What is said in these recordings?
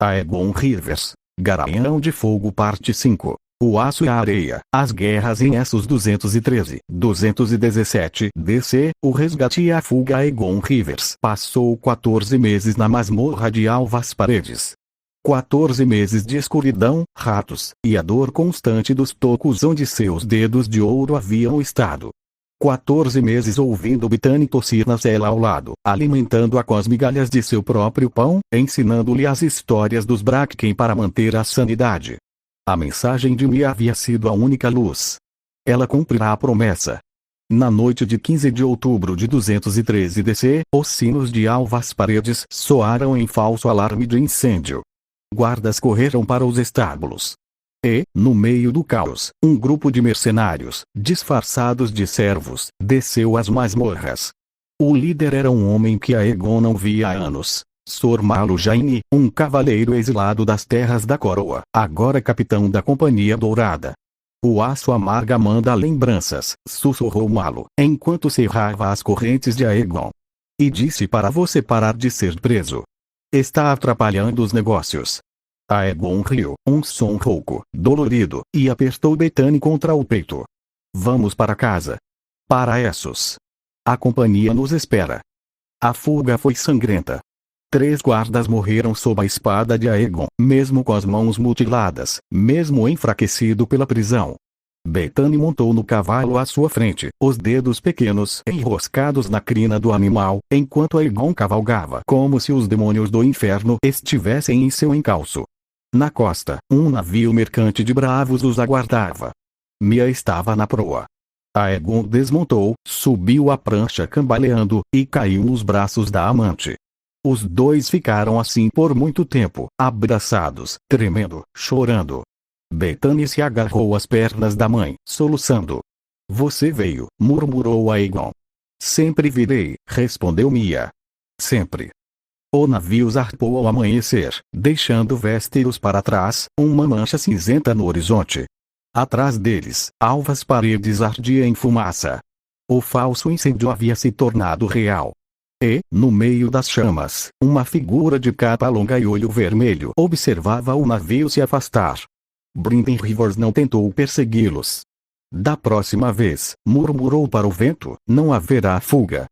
Aegon Rivers, Garanhão de Fogo Parte 5. O Aço e a Areia, As Guerras em Essos 213-217 DC, O Resgate e a Fuga. Aegon Rivers passou 14 meses na masmorra de Alvas Paredes. 14 meses de escuridão, ratos, e a dor constante dos tocos onde seus dedos de ouro haviam estado. 14 meses ouvindo Britânia tossir na cela ao lado, alimentando-a com as migalhas de seu próprio pão, ensinando-lhe as histórias dos Bracken para manter a sanidade. A mensagem de Mia havia sido a única luz. Ela cumprirá a promessa. Na noite de 15 de outubro de 213 DC, os sinos de Alvas Paredes soaram em falso alarme de incêndio. Guardas correram para os estábulos. E, no meio do caos, um grupo de mercenários, disfarçados de servos, desceu as masmorras. O líder era um homem que Aegon não via há anos. Sor Malo Jaime, um cavaleiro exilado das terras da coroa, agora capitão da Companhia Dourada. O aço amarga manda lembranças, sussurrou Malo, enquanto cerrava as correntes de Aegon. E disse para você parar de ser preso. Está atrapalhando os negócios. Aegon riu, um som rouco, dolorido, e apertou Bethany contra o peito. Vamos para casa. Para Essos. A companhia nos espera. A fuga foi sangrenta. 3 guardas morreram sob a espada de Aegon, mesmo com as mãos mutiladas, mesmo enfraquecido pela prisão. Bethany montou no cavalo à sua frente, os dedos pequenos enroscados na crina do animal, enquanto Aegon cavalgava como se os demônios do inferno estivessem em seu encalço. Na costa, um navio mercante de bravos os aguardava. Mia estava na proa. Aegon desmontou, subiu a prancha cambaleando, e caiu nos braços da amante. Os dois ficaram assim por muito tempo, abraçados, tremendo, chorando. Bethany se agarrou às pernas da mãe, soluçando. Você veio, murmurou Aegon. Sempre virei, respondeu Mia. Sempre. O navio zarpou ao amanhecer, deixando Westeros para trás, uma mancha cinzenta no horizonte. Atrás deles, Alvas Paredes ardia em fumaça. O falso incêndio havia se tornado real. E, no meio das chamas, uma figura de capa longa e olho vermelho observava o navio se afastar. Brynden Rivers não tentou persegui-los. Da próxima vez, murmurou para o vento, não haverá fuga.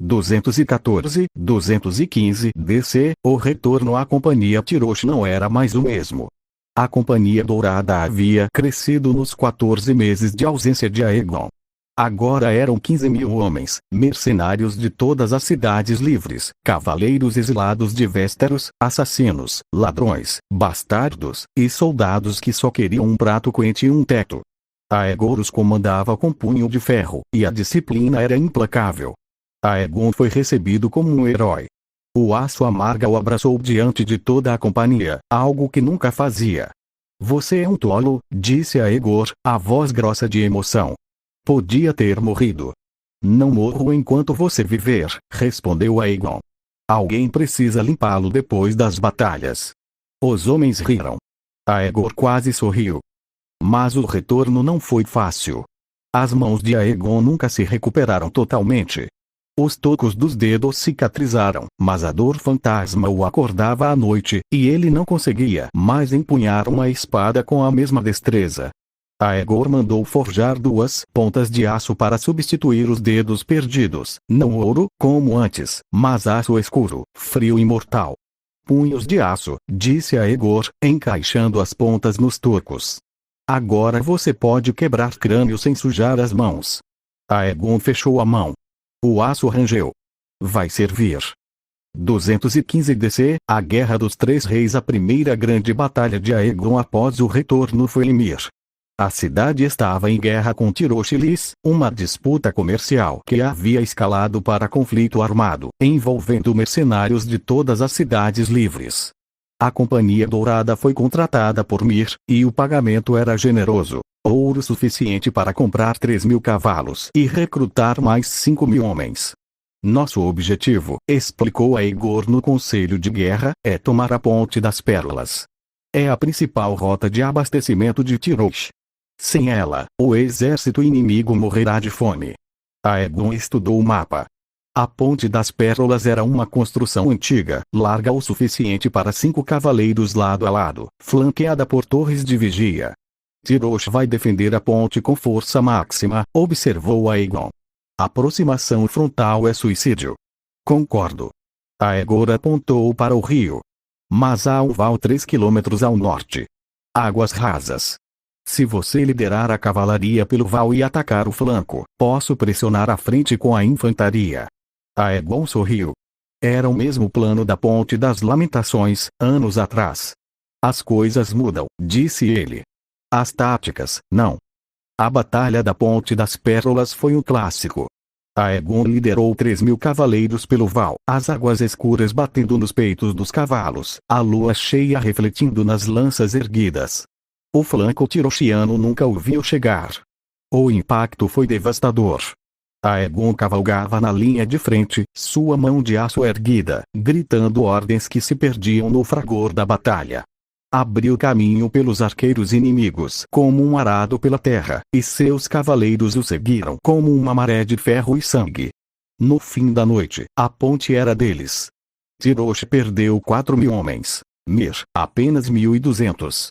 214-215 DC, o retorno à Companhia Tyrosh não era mais o mesmo. A Companhia Dourada havia crescido nos 14 meses de ausência de Aegon. Agora eram 15.000 homens, mercenários de todas as cidades livres, cavaleiros exilados de Westeros, assassinos, ladrões, bastardos, e soldados que só queriam um prato quente e um teto. Aegon os comandava com punho de ferro, e a disciplina era implacável. Aegon foi recebido como um herói. O aço amarga o abraçou diante de toda a companhia, algo que nunca fazia. Você é um tolo, disse Aegon, a voz grossa de emoção. Podia ter morrido. Não morro enquanto você viver, respondeu Aegon. Alguém precisa limpá-lo depois das batalhas. Os homens riram. Aegon quase sorriu. Mas o retorno não foi fácil. As mãos de Aegon nunca se recuperaram totalmente. Os tocos dos dedos cicatrizaram, mas a dor fantasma o acordava à noite, e ele não conseguia mais empunhar uma espada com a mesma destreza. Aegon mandou forjar 2 pontas de aço para substituir os dedos perdidos, não ouro, como antes, mas aço escuro, frio e mortal. Punhos de aço, disse Aegon, encaixando as pontas nos tocos. Agora você pode quebrar crânio sem sujar as mãos. Aegon fechou a mão. O aço rangeu. Vai servir. 215 DC, a Guerra dos Três Reis. A primeira grande batalha de Aegon após o retorno foi Ymir. A cidade estava em guerra com Tyrosh e Lys, uma disputa comercial que havia escalado para conflito armado, envolvendo mercenários de todas as cidades livres. A Companhia Dourada foi contratada por Ymir, e o pagamento era generoso. Ouro suficiente para comprar 3.000 cavalos e recrutar mais 5.000 homens. Nosso objetivo, explicou Aegon no Conselho de Guerra, é tomar a Ponte das Pérolas. É a principal rota de abastecimento de Tyrosh. Sem ela, o exército inimigo morrerá de fome. Aegon estudou o mapa. A Ponte das Pérolas era uma construção antiga, larga o suficiente para 5 cavaleiros lado a lado, flanqueada por torres de vigia. Tiroshi vai defender a ponte com força máxima, observou Aegon. Aproximação frontal é suicídio. Concordo. Aegon apontou para o rio. Mas há um val 3 quilômetros ao norte. Águas rasas. Se você liderar a cavalaria pelo val e atacar o flanco, posso pressionar a frente com a infantaria. Aegon sorriu. Era o mesmo plano da Ponte das Lamentações, anos atrás. As coisas mudam, disse ele. As táticas, não. A Batalha da Ponte das Pérolas foi um clássico. Aegon liderou 3.000 cavaleiros pelo val, as águas escuras batendo nos peitos dos cavalos, a lua cheia refletindo nas lanças erguidas. O flanco tiroshiano nunca o viu chegar. O impacto foi devastador. Aegon cavalgava na linha de frente, sua mão de aço erguida, gritando ordens que se perdiam no fragor da batalha. Abriu caminho pelos arqueiros inimigos como um arado pela terra, e seus cavaleiros o seguiram como uma maré de ferro e sangue. No fim da noite, a ponte era deles. Tiroshi perdeu 4.000 homens. Mir, apenas 1.200.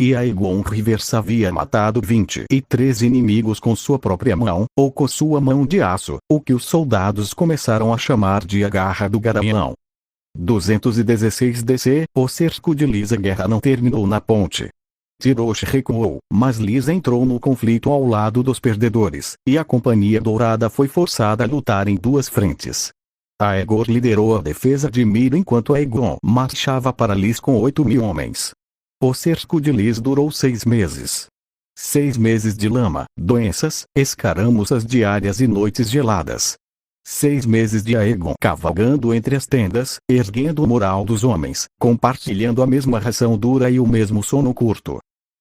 E Aegon Rivers havia matado 23 inimigos com sua própria mão, ou com sua mão de aço, o que os soldados começaram a chamar de a Garra do Garanhão. 216 DC, o cerco de Lys. A guerra não terminou na ponte. Tiroshi recuou, mas Lys entrou no conflito ao lado dos perdedores, e a Companhia Dourada foi forçada a lutar em 2 frentes. Aegon liderou a defesa de Mir enquanto Aegon marchava para Lys com 8.000 homens. O cerco de Lys durou 6 meses. 6 meses de lama, doenças, escaramuças diárias e noites geladas. 6 meses de Aegon cavalgando entre as tendas, erguendo o moral dos homens, compartilhando a mesma ração dura e o mesmo sono curto.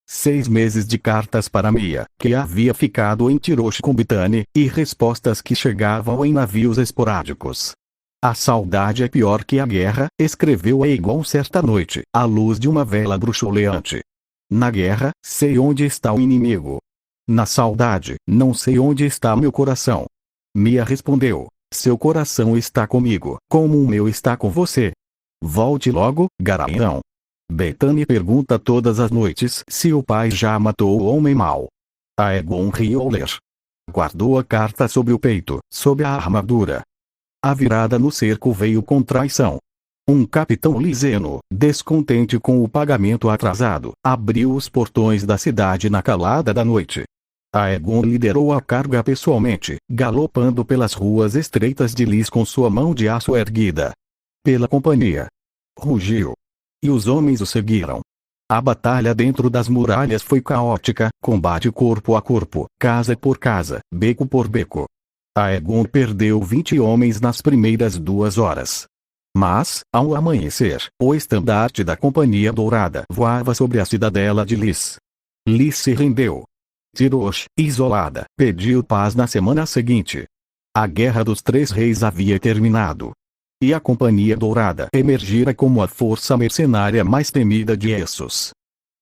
6 meses de cartas para Mia, que havia ficado em Tiroshi com Bithane, e respostas que chegavam em navios esporádicos. A saudade é pior que a guerra, escreveu Aegon certa noite, à luz de uma vela bruxuleante. Na guerra, sei onde está o inimigo. Na saudade, não sei onde está meu coração. Mia respondeu, seu coração está comigo, como o meu está com você. Volte logo, Garanhão. Bethane pergunta todas as noites se o pai já matou o homem mau. Aegon riu ao ler. Guardou a carta sob o peito, sob a armadura. A virada no cerco veio com traição. Um capitão liseno, descontente com o pagamento atrasado, abriu os portões da cidade na calada da noite. Aegon liderou a carga pessoalmente, galopando pelas ruas estreitas de Lys com sua mão de aço erguida. Pela companhia. Rugiu. E os homens o seguiram. A batalha dentro das muralhas foi caótica, combate corpo a corpo, casa por casa, beco por beco. Aegon perdeu 20 homens nas primeiras 2 horas. Mas, ao amanhecer, o estandarte da Companhia Dourada voava sobre a cidadela de Lys. Lys se rendeu. Tiroshi, isolada, pediu paz na semana seguinte. A Guerra dos 3 Reis havia terminado. E a Companhia Dourada emergira como a força mercenária mais temida de Essos.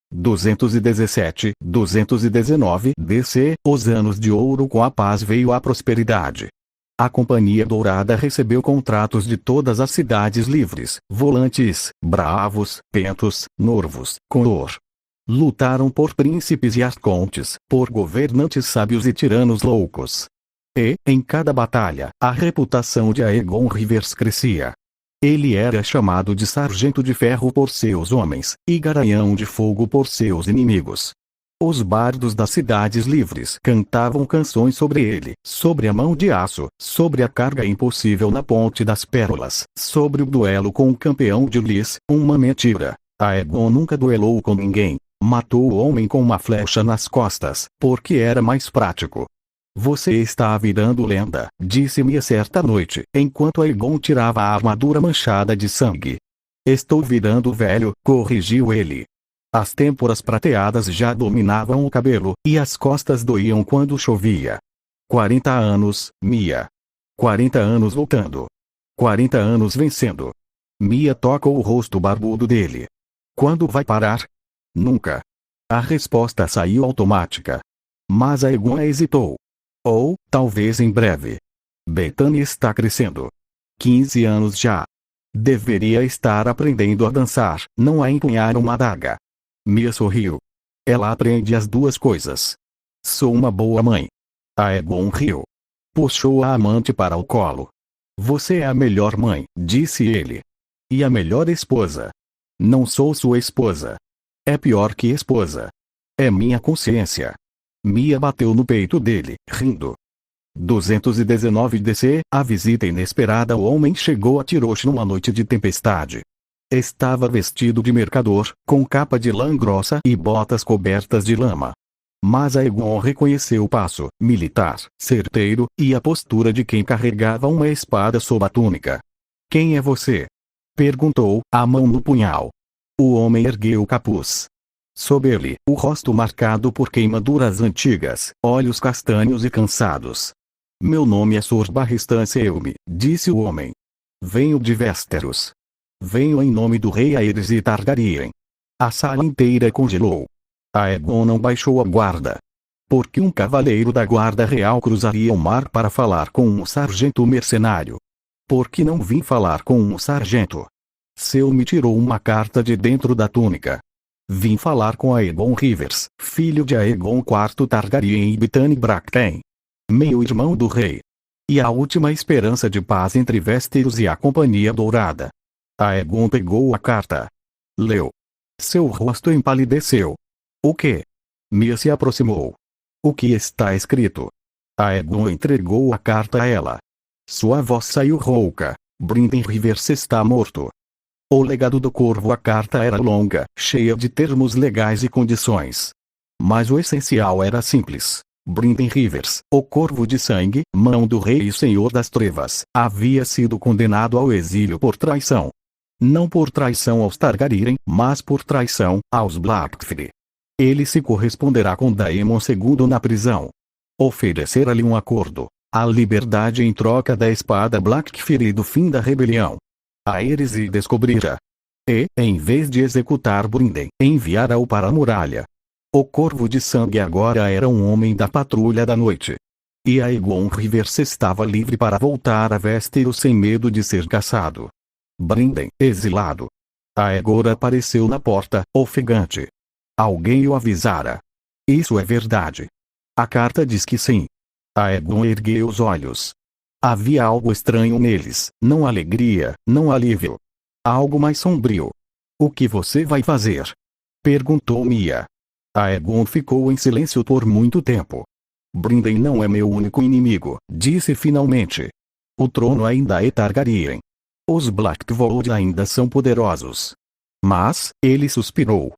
217, 219 DC, os anos de ouro com a paz veio a prosperidade. A Companhia Dourada recebeu contratos de todas as cidades livres, Volantes, Bravos, Pentos, Norvos, Condor. Lutaram por príncipes e arcontes, por governantes sábios e tiranos loucos. E, em cada batalha, a reputação de Aegon Rivers crescia. Ele era chamado de Sargento de Ferro por seus homens, e Garanhão de Fogo por seus inimigos. Os bardos das cidades livres cantavam canções sobre ele, sobre a mão de aço, sobre a carga impossível na Ponte das Pérolas, sobre o duelo com o campeão de Lys, uma mentira. Aegon nunca duelou com ninguém, matou o homem com uma flecha nas costas, porque era mais prático. Você está virando lenda, disse-me certa noite, enquanto Aegon tirava a armadura manchada de sangue. Estou virando velho, corrigiu ele. As têmporas prateadas já dominavam o cabelo, e as costas doíam quando chovia. 40 anos, Mia. 40 anos lutando. 40 anos vencendo. Mia toca o rosto barbudo dele. Quando vai parar? Nunca. A resposta saiu automática. Mas Aegon hesitou. Ou, talvez em breve. Bethany está crescendo. 15 anos já. Deveria estar aprendendo a dançar, não a empunhar uma adaga. Mia sorriu. Ela aprende as duas coisas. Sou uma boa mãe. Aegon riu. Puxou a amante para o colo. Você é a melhor mãe, disse ele. E a melhor esposa. Não sou sua esposa. É pior que esposa. É minha consciência. Mia bateu no peito dele, rindo. 219 DC, a visita inesperada. O homem chegou a Tirosh numa noite de tempestade. Estava vestido de mercador, com capa de lã grossa e botas cobertas de lama. Mas Aegon reconheceu o passo militar, certeiro, e a postura de quem carregava uma espada sob a túnica. Quem é você? Perguntou, a mão no punhal. O homem ergueu o capuz. Sob ele, o rosto marcado por queimaduras antigas, olhos castanhos e cansados. Meu nome é Sor Barristan Selmy, disse o homem. Venho de Westeros. Venho em nome do rei Aerys Targaryen. A sala inteira congelou. Aegon não baixou a guarda. Por que um cavaleiro da guarda real cruzaria o mar para falar com um sargento mercenário? Por que não vim falar com um sargento? Selmy tirou uma carta de dentro da túnica. Vim falar com Aegon Rivers, filho de Aegon IV Targaryen e Bethany Baratheon, meio-irmão do rei. E a última esperança de paz entre Westeros e a Companhia Dourada. Aegon pegou a carta. Leu. Seu rosto empalideceu. O que? Mia se aproximou. O que está escrito? Aegon entregou a carta a ela. Sua voz saiu rouca. Brynden Rivers está morto. O legado do Corvo. A carta era longa, cheia de termos legais e condições. Mas o essencial era simples. Brynden Rivers, o Corvo de Sangue, mão do rei e senhor das trevas, havia sido condenado ao exílio por traição. Não por traição aos Targaryen, mas por traição aos Blackfyre. Ele se corresponderá com Daemon II na prisão. Oferecer-lhe um acordo, a liberdade em troca da espada Blackfyre e do fim da rebelião. Aerys o descobrira. E, em vez de executar Brynden, enviara-o para a muralha. O Corvo de Sangue agora era um homem da Patrulha da Noite. E Aegon Rivers estava livre para voltar a Westeros sem medo de ser caçado. Brynden, exilado. Aegon apareceu na porta, ofegante. Alguém o avisara. Isso é verdade. A carta diz que sim. Aegon ergueu os olhos. Havia algo estranho neles, não alegria, não alívio. Algo mais sombrio. O que você vai fazer? Perguntou Mia. Aegon ficou em silêncio por muito tempo. Brynden não é meu único inimigo, disse finalmente. O trono ainda é Targaryen. Os Blackwood ainda são poderosos. Mas, ele suspirou.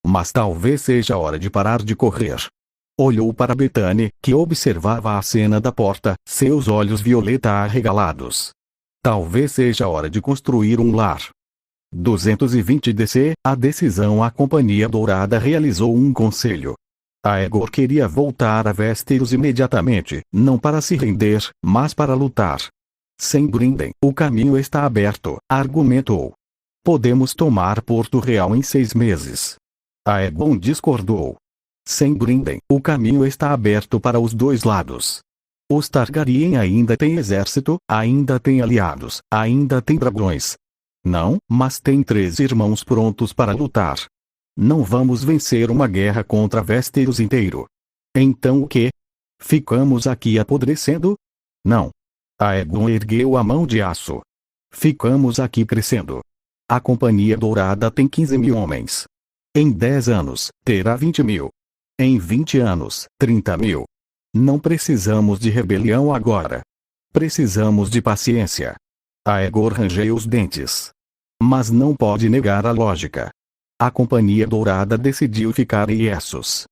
Mas talvez seja a hora de parar de correr. Olhou para Bethany, que observava a cena da porta, seus olhos violeta arregalados. Talvez seja a hora de construir um lar. 220 DC, a decisão. A Companhia Dourada realizou um conselho. Aegon queria voltar a Westeros imediatamente, não para se render, mas para lutar. Sem Brynden, o caminho está aberto, argumentou. Podemos tomar Porto Real em 6 meses. Aegon discordou. Sem Brynden, o caminho está aberto para os dois lados. Os Targaryen ainda têm exército, ainda têm aliados, ainda têm dragões. Não, mas tem 3 irmãos prontos para lutar. Não vamos vencer uma guerra contra Westeros inteiro. Então o quê? Ficamos aqui apodrecendo? Não. Aegon ergueu a mão de aço. Ficamos aqui crescendo. A Companhia Dourada tem 15.000 homens. Em 10 anos, terá 20.000. Em 20 anos, 30.000. Não precisamos de rebelião agora. Precisamos de paciência. Aegon rangeu os dentes. Mas não pode negar a lógica. A Companhia Dourada decidiu ficar em Essos.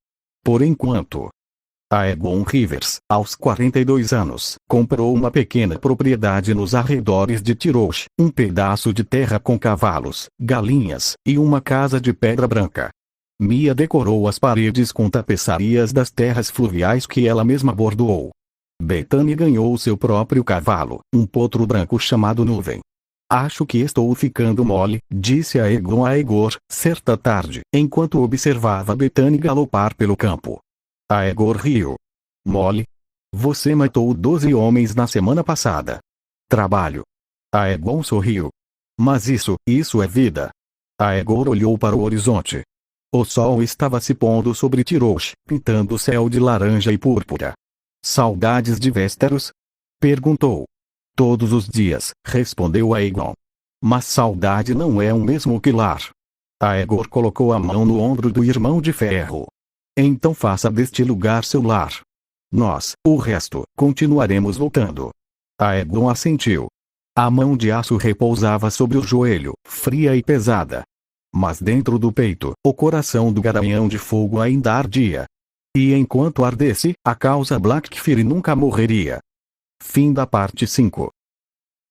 Por enquanto. Aegon Rivers, aos 42 anos, comprou uma pequena propriedade nos arredores de Tirosh, um pedaço de terra com cavalos, galinhas, e uma casa de pedra branca. Mia decorou as paredes com tapeçarias das terras fluviais que ela mesma bordoou. Bethany ganhou seu próprio cavalo, um potro branco chamado Nuvem. Acho que estou ficando mole, disse Aegon a Aegor, certa tarde, enquanto observava Bethany galopar pelo campo. Aegor riu. Mole? Você matou 12 homens na semana passada. Trabalho. Aegon sorriu. Mas isso é vida. Aegon olhou para o horizonte. O sol estava se pondo sobre Tirosh, pintando o céu de laranja e púrpura. Saudades de Westeros? Perguntou. Todos os dias, respondeu Aegon. Mas saudade não é o mesmo que lar. Aegon colocou a mão no ombro do irmão de ferro. Então faça deste lugar seu lar. Nós, o resto, continuaremos lutando. Aegon assentiu. A mão de aço repousava sobre o joelho, fria e pesada. Mas dentro do peito, o coração do garanhão de fogo ainda ardia. E enquanto ardesse, a causa Blackfyre nunca morreria. Fim da parte 5.